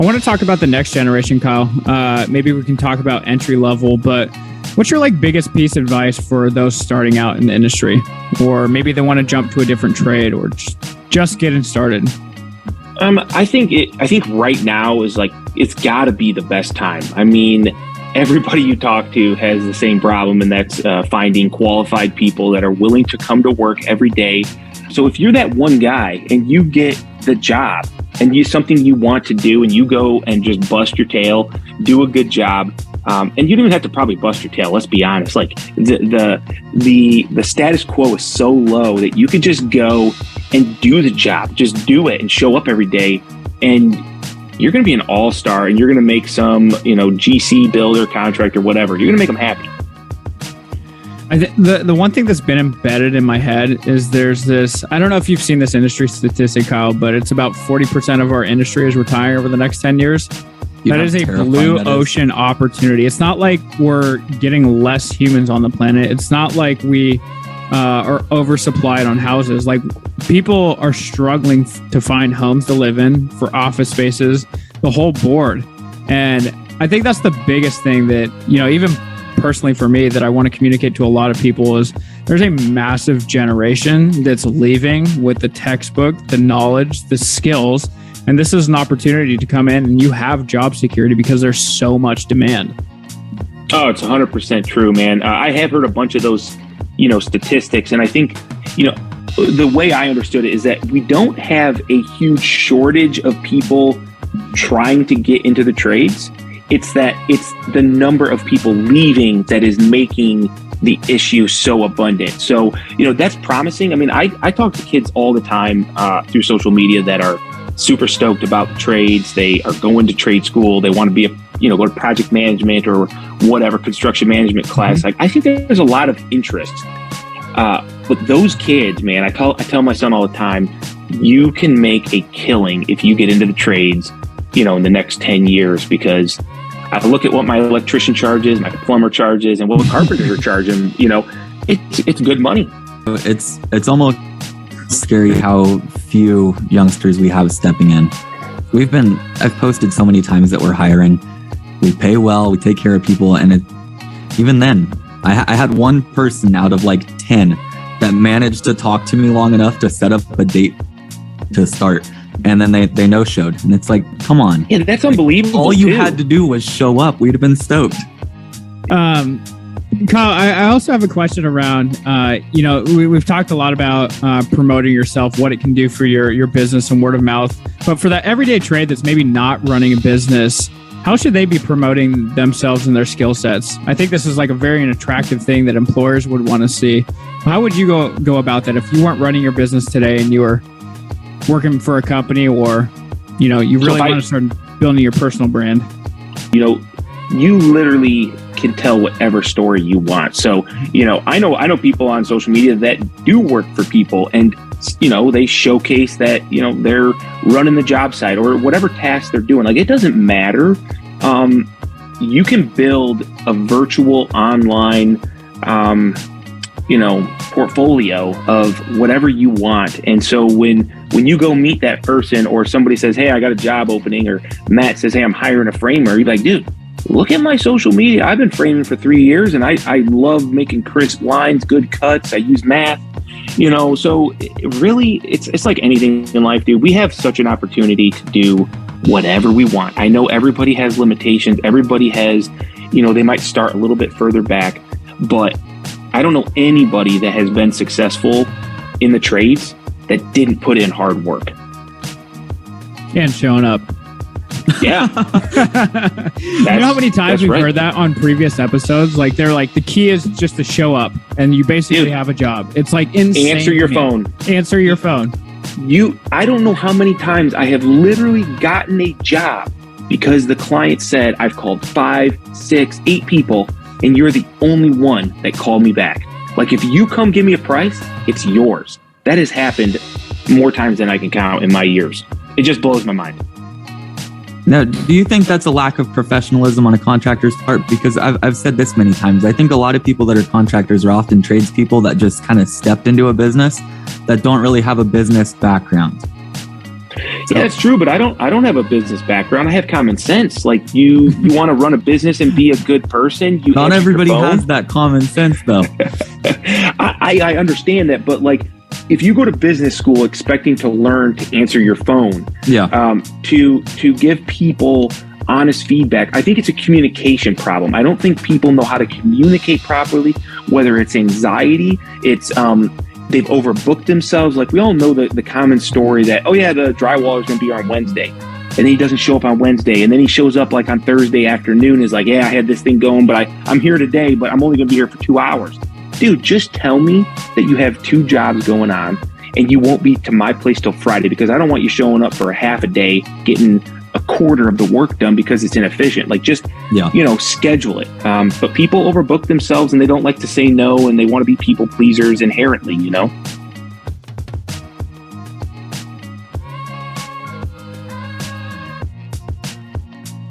I want to talk about the next generation, Kyle. Maybe we can talk about entry level, but what's your biggest piece of advice for those starting out in the industry? Or maybe they want to jump to a different trade or just getting started? I think right now is it's got to be the best time. I mean, everybody you talk to has the same problem, and that's finding qualified people that are willing to come to work every day. So if you're that one guy and you get the job and something you want to do, and you go and just bust your tail, do a good job, and you don't even have to probably bust your tail. Let's be honest. The status quo is so low that you could just go and do the job, just do it and show up every day, and you're going to be an all-star, and you're going to make some, GC, builder, contractor, whatever. You're going to make them happy. The one thing that's been embedded in my head is there's this, I don't know if you've seen this industry statistic, Kyle, but it's about 40% of our industry is retiring over the next 10 years. That is a blue ocean opportunity. It's not like we're getting less humans on the planet. It's not like we are oversupplied on houses. People are struggling to find homes to live in, for office spaces, the whole board. And I think that's the biggest thing that, even personally for me, that I want to communicate to a lot of people is there's a massive generation that's leaving with the textbook, the knowledge, the skills. And this is an opportunity to come in and you have job security because there's so much demand. Oh, it's 100% true, man. I have heard a bunch of those, statistics. And I think, the way I understood it is that we don't have a huge shortage of people trying to get into the trades. It's the number of people leaving that is making the issue so abundant. So, that's promising. I mean, I talk to kids all the time through social media that are super stoked about the trades. They are going to trade school. They want to be go to project management or whatever, construction management class. I think there's a lot of interest. But those kids, man, I tell my son all the time, you can make a killing if you get into the trades, in the next 10 years, because I look at what my electrician charges, my plumber charges, and what carpenters are charging, it's good money. It's almost scary how few youngsters we have stepping in. I've posted so many times that we're hiring. We pay well, we take care of people, and even then, I had one person out of 10 that managed to talk to me long enough to set up a date to start. And then they no-showed. And it's come on. Yeah, that's unbelievable. All you had to do was show up. We'd have been stoked. Kyle, I also have a question around, we've talked a lot about promoting yourself, what it can do for your business and word of mouth. But for that everyday trade that's maybe not running a business, how should they be promoting themselves and their skill sets? I think this is a very attractive thing that employers would want to see. How would you go about that if you weren't running your business today and you were working for a company, or you really want to start building your personal brand? You literally can tell whatever story you want. So, I know people on social media that do work for people, and they showcase that they're running the job site or whatever task they're doing. It doesn't matter. You can build a virtual online portfolio of whatever you want. And so when you go meet that person, or somebody says, hey, I got a job opening, or Matt says, hey, I'm hiring a framer, you're like, dude, look at my social media. I've been framing for 3 years, and I love making crisp lines, good cuts. I use math, so really it's like anything in life, dude. We have such an opportunity to do whatever we want. I know everybody has limitations. Everybody has, they might start a little bit further back, but I don't know anybody that has been successful in the trades that didn't put in hard work. And showing up. Yeah. You know how many times we've heard that on previous episodes? They're the key is just to show up, and you basically have a job. It's insane. Answer your phone. Answer your phone. I don't know how many times I have literally gotten a job because the client said, I've called 5, 6, 8 people, and you're the only one that called me back. If you come give me a price, it's yours. That has happened more times than I can count in my years. It just blows my mind. Now, do you think that's a lack of professionalism on a contractor's part? Because I've said this many times. I think a lot of people that are contractors are often tradespeople that just kind of stepped into a business that don't really have a business background. So, yeah, it's true, but I don't have a business background. I have common sense. Like you want to run a business and be a good person. Not everybody has that common sense, though. I understand that, but like, if you go to business school expecting to learn to answer your phone, to give people honest feedback, I think it's a communication problem. I don't think people know how to communicate properly, whether it's anxiety, it's they've overbooked themselves. Like we all know the common story that, oh yeah, the drywall is going to be on Wednesday. And then he doesn't show up on Wednesday. And then he shows up like on Thursday afternoon is like, yeah, I had this thing going, but I'm here today, but I'm only going to be here for 2 hours. Dude, just tell me that you have 2 jobs going on and you won't be to my place till Friday, because I don't want you showing up for a half a day, getting a quarter of the work done because it's inefficient. Like just, schedule it. But people overbook themselves and they don't like to say no, and they want to be people pleasers inherently,